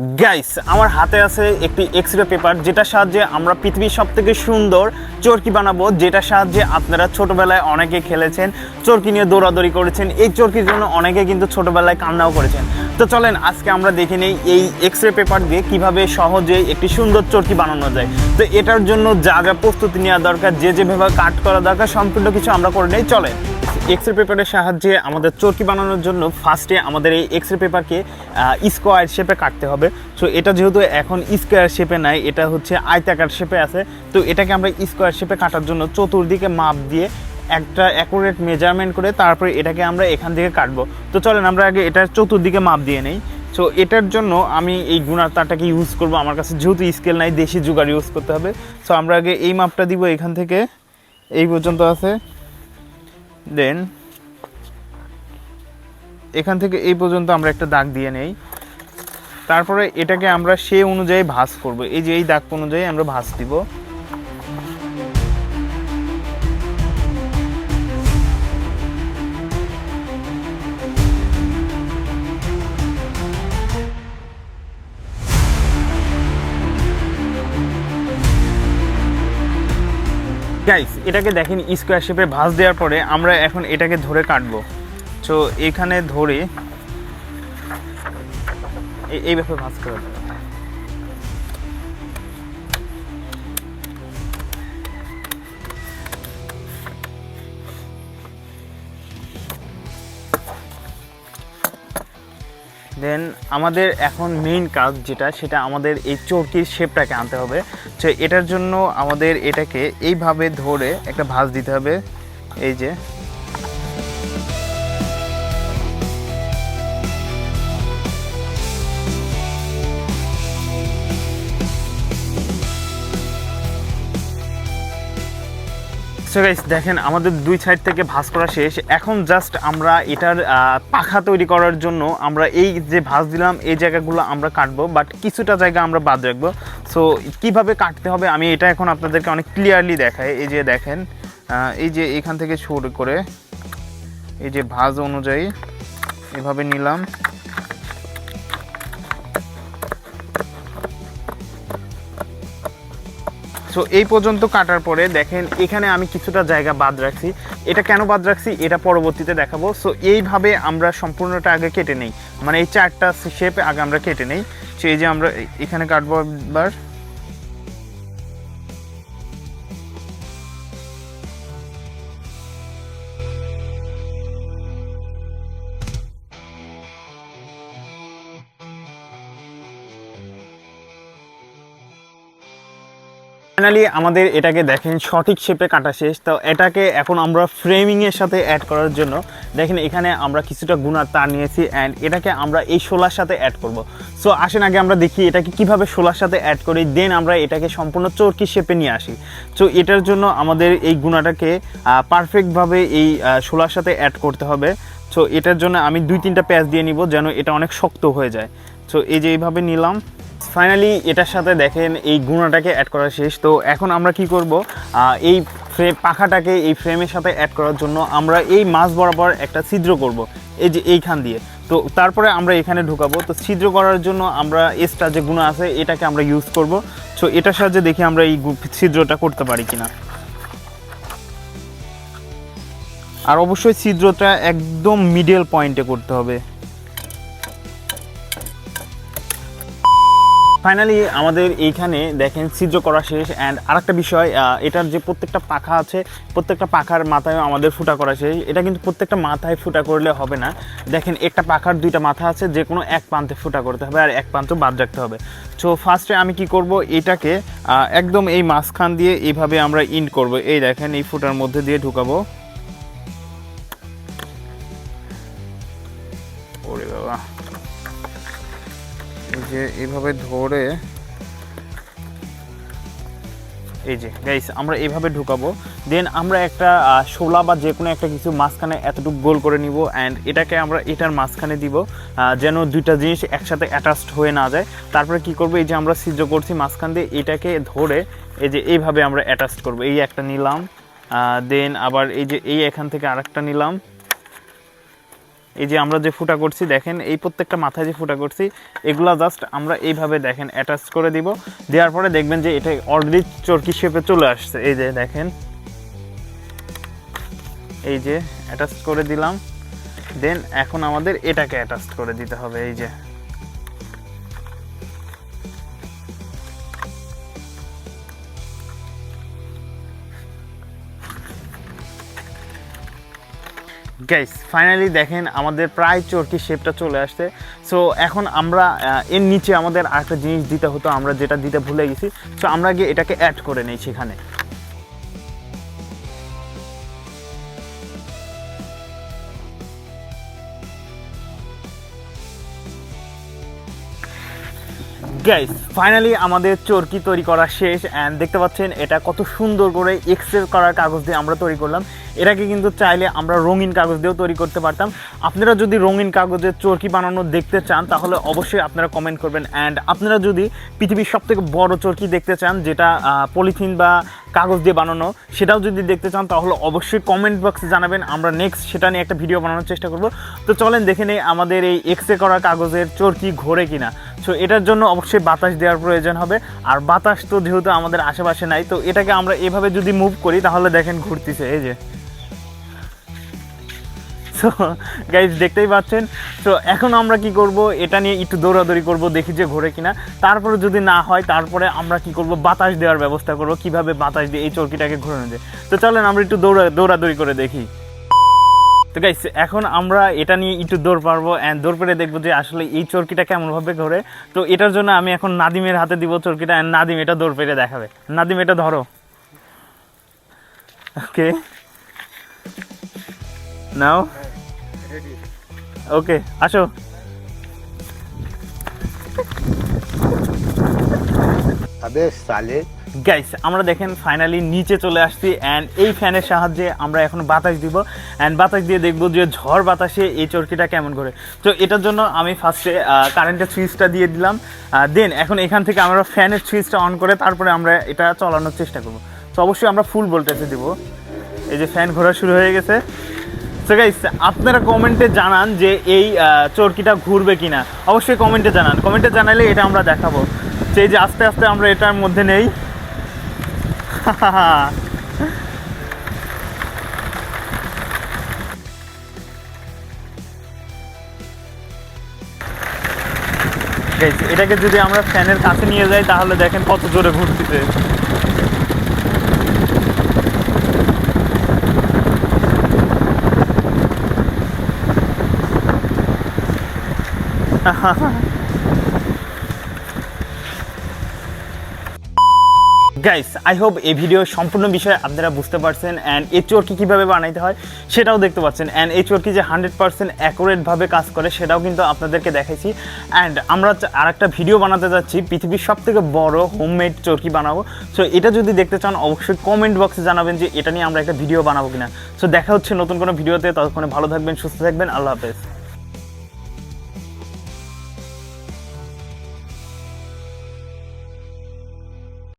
Guys, আমার হাতে আছে একটি এক্সরে পেপার, যেটার সাহায্যে আমরা পৃথিবীর সবথেকে সুন্দর চরকি বানাবো, যেটার সাহায্যে আপনারা ছোটবেলায় অনেকে খেলেছেন, চরকি নিয়ে দৌড়াদৌড়ি করেছেন। এই চরকির জন্য অনেকে কিন্তু ছোটবেলায় কান্নাও করেছেন। তো চলেন আজকে আমরা দেখে নেই এই এক্সরে পেপার দিয়ে কিভাবে সহজে একটি সুন্দর চরকি বানানো যায়। তো এটার জন্য যা যা প্রস্তুতি নেওয়া দরকার, যেভাবে কাট করা দরকার, সম্পূর্ণ কিছু আমরা করে নেই। চলেন এক্সরে পেপারের সাহায্যে আমাদের চরকি বানানোর জন্য ফার্স্টে আমাদের এই এক্সরে পেপারকে স্কোয়ার শেপে কাটতে হবে। সো এটা যেহেতু এখন স্কোয়ার শেপে নাই, এটা হচ্ছে আয়তাকার শেপে আছে। তো এটাকে আমরা স্কোয়ার শেপে কাটার জন্য চতুর্দিকে মাপ দিয়ে একটা অ্যাকুরেট মেজারমেন্ট করে তারপরে এটাকে আমরা এখান থেকে কাটবো। তো চলেন আমরা আগে এটার চতুর্দিকে মাপ দিয়ে নেই। সো এটার জন্য আমি এই গুণার তারটাকে ইউজ করব। আমার কাছে যেহেতু স্কেল নাই, দেশি জুগার ইউজ করতে হবে। সো আমরা আগে এই মাপটা দিব, এখান থেকে এই পর্যন্ত আছে, দেন এখান থেকে এই পর্যন্ত আমরা একটা দাগ দিয়ে নেই। তারপরে এটাকে আমরা সেই অনুযায়ী ভাঁজ করব। এই যে এই দাগ অনুযায়ী আমরা ভাঁজ দিব। গাইস, এটাকে দেখেন স্কোয়ার শেপে ভাঁজ দেওয়ার পরে আমরা এখন এটাকে ধরে কাটবো। তো এখানে ধরে এইভাবে ভাঁজ করে দেবো। দেন আমাদের এখন মেইন কাজ যেটা, সেটা আমাদের এই চরকির শেপটাকে আনতে হবে। তো এটার জন্য আমাদের এটাকে এইভাবে ধরে একটা ভাঁজ দিতে হবে। এই যে সো গাইস, দেখেন আমাদের দুই সাইড থেকে ভাঁজ করা শেষ। এখন জাস্ট আমরা এটার পাখা তৈরি করার জন্য আমরা এই যে ভাঁজ দিলাম এই জায়গাগুলো আমরা কাটবো, বাট কিছুটা জায়গা আমরা বাদ রাখবো। সো কিভাবে কাটতে হবে আমি এটা এখন আপনাদেরকে অনেক ক্লিয়ারলি দেখাই। এই যে দেখেন, এই যে এখান থেকে শুরু করে এই যে ভাঁজ অনুযায়ী এভাবে নিলাম। সো এই পর্যন্ত কাটার পরে দেখেন এখানে আমি কিছুটা জায়গা বাদ রাখছি। এটা কেন বাদ রাখছি এটা পরবর্তীতে দেখাবো। সো এইভাবে আমরা সম্পূর্ণটা আগে কেটে নেই, মানে এই চারটা শেপ আগে আমরা কেটে নেই। সো এই যে আমরা এখানে কাটবো এবার। ফাইনালি আমাদের এটাকে দেখেন সঠিক শেপে কাটা শেষ। তো এটাকে এখন আমরা ফ্রেমিংয়ের সাথে অ্যাড করার জন্য দেখেন এখানে আমরা কিছুটা গুণার তার নিয়েছি, অ্যান্ড এটাকে আমরা এই শোলার সাথে অ্যাড করব। সো আসেন আগে আমরা দেখি এটাকে কিভাবে শোলার সাথে অ্যাড করি, দেন আমরা এটাকে সম্পূর্ণ চরকি শেপে নিয়ে আসি। সো এটার জন্য আমাদের এই গুণাটাকে পারফেক্টভাবে এই শোলার সাথে অ্যাড করতে হবে। সো এটার জন্য আমি 2-3টা প্যাচ দিয়ে নিব যেন এটা অনেক শক্ত হয়ে যায়। সো এই যে এইভাবে নিলাম। ফাইনালি এটার সাথে দেখেন এই গুণাটাকে অ্যাড করা শেষ। তো এখন আমরা কি করব, এই পাখাটাকে এই ফ্রেমের সাথে অ্যাড করার জন্য আমরা এই মাঝ বরাবর একটা ছিদ্র করব, এই যে এইখান দিয়ে। তো তারপরে আমরা এখানে ঢুকাবো। তো ছিদ্র করার জন্য আমরা এক্সট্রা যে গুণা আছে এটাকে আমরা ইউজ করব। সো এটার সাহায্যে দেখি আমরা এই ছিদ্রটা করতে পারি কিনা। আর অবশ্যই ছিদ্রটা একদম মিডল পয়েন্টে করতে হবে। ফাইনালি আমাদের এইখানে দেখেন ছিদ্র করা শেষ। অ্যান্ড আরেকটা বিষয়, এটার যে প্রত্যেকটা পাখা আছে প্রত্যেকটা পাখার মাথায় আমাদের ফুটা করা শেষ। এটা কিন্তু প্রত্যেকটা মাথায় ফুটা করলে হবে না। দেখেন একটা পাখার 2টা মাথা আছে, যে কোনো এক প্রান্তে ফুটা করতে হবে আর এক প্রান্ত বাদ রাখতে হবে। সো ফার্স্টে আমি কি করব, এটাকে একদম এই মাঝখান দিয়ে এইভাবে আমরা ইন্ড করব। এই দেখেন এই ফুটার মধ্যে দিয়ে ঢুকাবো। ওরে বাবা, এই যে এইভাবে ধরে এই যে গাইস আমরা এইভাবে ঢুকাবো। দেন আমরা একটা শোলা বা যে কোনো একটা কিছু মাঝখানে এতটুকু গোল করে নিব, অ্যান্ড এটাকে আমরা এটার মাঝখানে দিব যেন দুইটা জিনিস একসাথে অ্যাটাচড হয়ে না যায়। তারপরে কি করব, এই যে আমরা ছিদ্র করছি মাঝখান দিয়ে, এটাকে ধরে এই যে এইভাবে আমরা অ্যাটাচড করব। এই একটা নিলাম, দেন আবার এই যে এই এখান থেকে আরেকটা নিলাম, এই যে আমরা যে ফুটা করছি দেখেন, এই প্রত্যেকটা মাথায় যে ফুটা করছি এগুলা জাস্ট আমরা এইভাবে দেখেন অ্যাটাচ করে দিব। দেওয়ার পরে দেখবেন যে এটা অলরেডি চরকি শেপে চলে আসছে। এই যে দেখেন, এই যে অ্যাটাচ করে দিলাম। দেন এখন আমাদের এটাকে অ্যাটাচ করে দিতে হবে। এই যে গাইস ফাইনালি দেখেন আমাদের প্রায় চরকি শেপটা চলে আসছে। সো এখন আমরা এর নিচে আমাদের আরেকটা জিনিস দিতে হতো, আমরা যেটা দিতে ভুলে গেছি। সো আমরা গিয়ে এটাকে অ্যাড করে নিই সেখানে। গাইস ফাইনালি আমাদের চরকি তৈরি করা শেষ। অ্যান্ড দেখতে পাচ্ছেন এটা কত সুন্দর করে এক্সেল করার কাগজ দিয়ে আমরা তৈরি করলাম। এটাকে কিন্তু চাইলে আমরা রঙিন কাগজ দিয়েও তৈরি করতে পারতাম। আপনারা যদি রঙিন কাগজের চরকি বানানো দেখতে চান তাহলে অবশ্যই আপনারা কমেন্ট করবেন। অ্যান্ড আপনারা যদি পৃথিবীর সবথেকে বড় চরকি দেখতে চান যেটা পলিথিন বা কাগজ দিয়ে বানানো, সেটাও যদি দেখতে চান তাহলে অবশ্যই কমেন্ট বক্সে জানাবেন। আমরা নেক্সট সেটা নিয়ে একটা ভিডিও বানানোর চেষ্টা করব। তো চলেন দেখে নেই আমাদের এই এক্সরে করা কাগজের চরকি ঘোরে কিনা। সো এটার জন্য অবশ্যই বাতাস দেওয়ার প্রয়োজন হবে। আর বাতাস তো যেহেতু আমাদের আশেপাশে নাই, তো এটাকে আমরা এভাবে যদি মুভ করি তাহলে দেখেন ঘুরতেছে। এই যে সো গাইজ দেখতেই পাচ্ছেন। তো এখন আমরা কি করব, এটা নিয়ে একটু দৌড়াদৌড়ি করব, দেখি যে ঘোরে কিনা। তারপরে যদি না হয় তারপরে আমরা কি করব, বাতাস দেওয়ার ব্যবস্থা করব, কিভাবে বাতাস দিয়ে এই চরকিটাকে ঘোরানো যায়। তো চলেন আমরা একটু দৌড়াদৌড়ি করে দেখি। তো গাইস এখন আমরা এটা নিয়ে একটু দৌড় পারবো অ্যান্ড দৌড় পেরে দেখবো যে আসলে এই চরকিটা কেমনভাবে ঘোরে। তো এটার জন্য আমি এখন নাদিমের হাতে দিব চরকিটা, অ্যান্ড নাদিম এটা দৌড় পেরে দেখাবে। নাদিম এটা ধরো। ওকে নাও, ওকে আসো। আবে সালে গাইস আমরা দেখেন ফাইনালি নিচে চলে আসছি। অ্যান্ড এই ফ্যানের সাহায্যে আমরা এখন বাতাস দিব, অ্যান্ড বাতাস দিয়ে দেখবো যে ঝড় বাতাসে এই চরকিটা কেমন ঘোরে। তো এটার জন্য আমি ফার্স্টে কারেন্টের সুইচটা দিয়ে দিলাম। দেন এখন এখান থেকে আমরা ফ্যানের সুইচটা অন করে তারপরে আমরা এটা চালানোর চেষ্টা করব। তো অবশ্যই আমরা ফুল ভোল্টেজে দিব। এই যে ফ্যান ঘোরা শুরু হয়ে গেছে। তো গাইস আপনারা কমেন্টে জানান যে এই চরকিটা ঘুরবে কিনা, অবশ্যই কমেন্টে জানান। কমেন্টে জানালে এটা আমরা দেখাবো। সেই যে আস্তে আস্তে আমরা এটার মধ্যে নেই। এটাকে যদি আমরা ফ্যানের কাছে নিয়ে যাই তাহলে দেখেন কত জোরে ঘুরতেছে। গাইস আই হোপ এই ভিডিও সম্পূর্ণ বিষয়ে আপনারা বুঝতে পারছেন, অ্যান্ড এই চরকি কীভাবে বানাইতে হয় সেটাও দেখতে পাচ্ছেন। অ্যান্ড এই চরকি যে 100% অ্যাকুরেটভাবে কাজ করে সেটাও কিন্তু আপনাদেরকে দেখাইছি। অ্যান্ড আমরা আরেকটা ভিডিও বানাতে যাচ্ছি পৃথিবীর সবথেকে বড় হোমমেড চরকি বানাবো। সো এটা যদি দেখতে চান অবশ্যই কমেন্ট বক্সে জানাবেন যে এটা নিয়ে আমরা একটা ভিডিও বানাবো কিনা। সো দেখা হচ্ছে নতুন কোনো ভিডিওতে। ততক্ষণে ভালো থাকবেন, সুস্থ থাকবেন। আল্লাহ হাফেজ।